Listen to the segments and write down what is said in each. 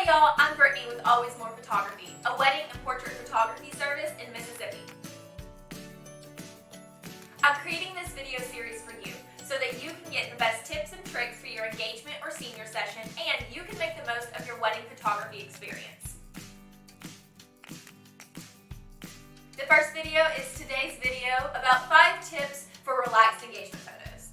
Hey y'all, I'm Brittany with Always More Photography, a wedding and portrait photography service in Mississippi. I'm creating this video series for you so that you can get the best tips and tricks for your engagement or senior session, and you can make the most of your wedding photography experience. The first video is today's video about 5 tips for relaxed engagement photos.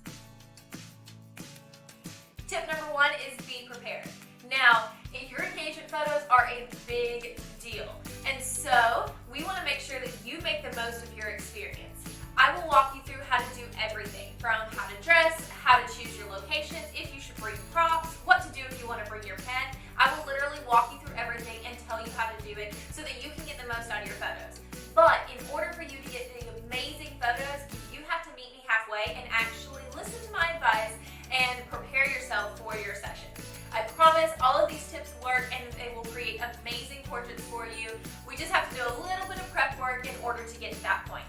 Tip number 1 is be prepared. Now, your engagement photos are a big deal, and so we want to make sure that you make the most of your experience. I will walk you through how to do everything, from how to dress, how to choose your locations, if you should bring props, what to do if you want to bring your pen. I will literally walk you through everything and tell you how to do it so that you can get the most out of your photos. But in order for you to get the amazing photos, you have to meet me halfway and actually listen to my advice and prepare yourself for your session. I promise all of these tips work and they will create amazing portraits for you. We just have to do a little bit of prep work in order to get to that point.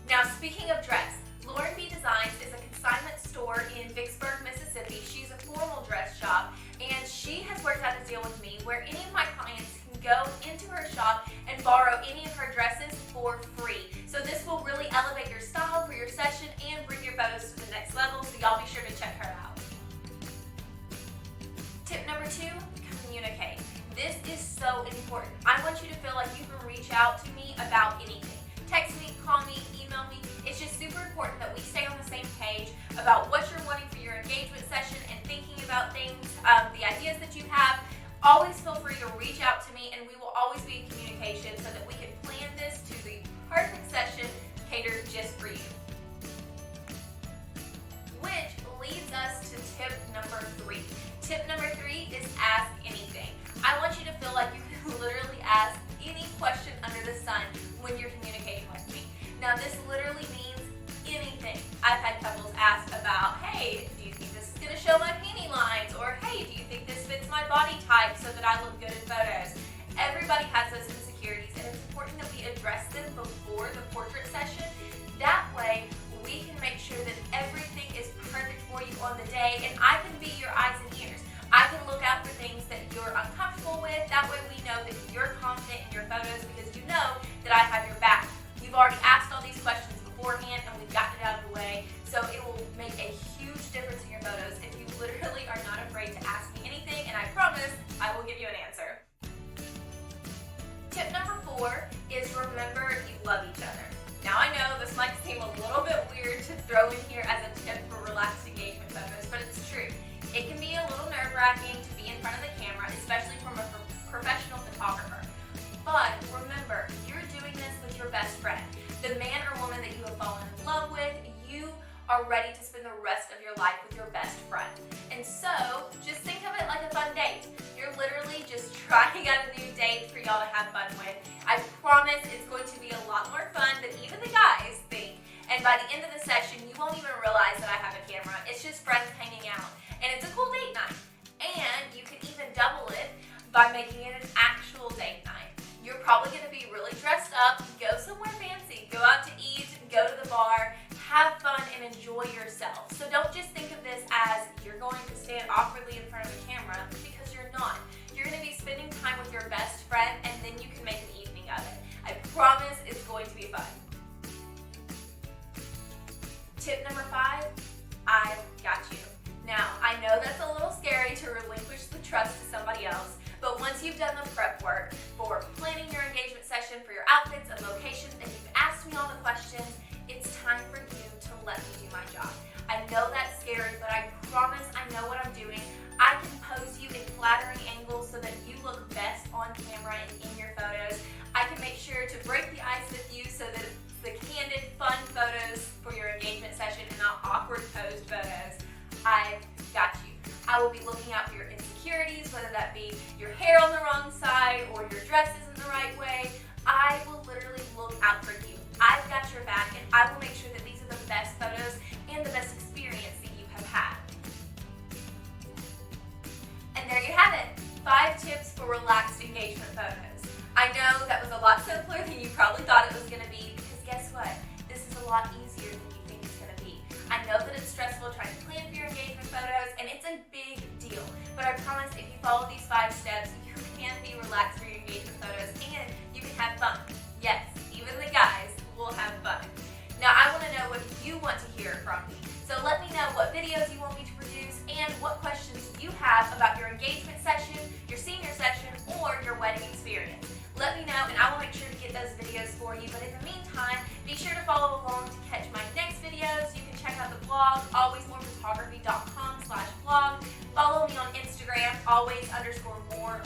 Now, speaking of dress, Lauren B Designs is a consignment store in Vicksburg, Mississippi. She's a formal dress shop, and she has worked out a deal with me where any of my clients can go into her shop and borrow any of her dresses for free. So this will really elevate your style for your session and bring your photos to the next level, so y'all be sure to check her out. Tip number 2, communicate. This is so important. I want you to feel like you can reach out to me about anything. Text me, call me, email me. It's just super important that we stay on the same page about what you're wanting for your engagement session and thinking about things, the ideas that you have. Always feel free to reach out to me, and we will always be in communication so that we can plan this to the perfect session catered just for you. Which leads us to tip number 3. Tip number 3 is ask anything. I want you to feel like you can literally ask any question under the sun when you're communicating with me. Now, this literally means anything. I've had couples ask about, hey, do you think this is going to show my panty lines? Or, hey, do you think this fits my body type so that I look good in photos? Everybody has those insecurities, and it's important that we address them before the portrait session. That way, we can make sure that everything is perfect for you on the day, and I can be your eyes and ears. I can look out for things that you're uncomfortable with. That way we know that you're confident in your photos because you know that I have your back. You've already asked all these questions beforehand, and we've gotten it out of the way. So it will make a huge difference in your photos if you literally are not afraid to ask me anything, and I promise I will give you an answer. Tip number 4 is remember you love each other. Now, I know this might seem a little bit weird to throw in here as a tip for relaxed engagement photos, but it's true. It can be a little nerve-wracking to be in front of the camera, especially from a professional photographer. But remember, you're doing this with your best friend, the man or woman that you have fallen in love with. You are ready to spend the rest of your life with your best friend. And so, just think of it like a fun date. You're literally just trying out a new date for y'all to have fun with. I promise it's going to be a lot more fun than even the guys think. And by the end of the session, you won't even realize that I have a camera. It's just friends hanging out. And it's a cool date night. And you can even double it by making it an actual date night. You're probably going to be really dressed up, go somewhere fancy, go out to eat, go to the bar, have fun, and enjoy yourself. So don't just think of this as you're going to stand awkwardly in front of the camera, because you're not. You're going to be spending time with your best friend, and then you can make an evening of it. I promise it's going to be fun. Tip number 5, I've got you. Now, I know that's a little scary to relinquish the trust to somebody else, but once you've done the prep work for planning your engagement session, for your outfits and locations, and you've asked me all the questions, it's time for you to let me do my job. I know that's scary, but I promise I know what I'm doing. I can pose you in flattering angles so that you look best on camera and in your photos. I can make sure to break the ice with you so that it's the candid, fun photos for your engagement session and not awkward posed photos. I've got you. I will be looking out for your insecurities, whether that be your hair on the wrong side or your dress isn't the right way. I will literally look out for you. I've got your back, and I will make sure that these are the best photos and the best experience that you have had. And there you have it, 5 tips for relaxed engagement photos. I know that was a lot simpler than you probably thought it was going to be, because guess what? This is a lot easier than you think it's going to be. I know that it's stressful trying to plan for your engagement photos, and it's a big deal. But I promise if you follow these 5 steps, you can engagement session, your senior session, or your wedding experience. Let me know and I will make sure to get those videos for you. But in the meantime, be sure to follow along to catch my next videos. You can check out the blog, alwaysmorephotography.com/blog. Follow me on Instagram, always_more_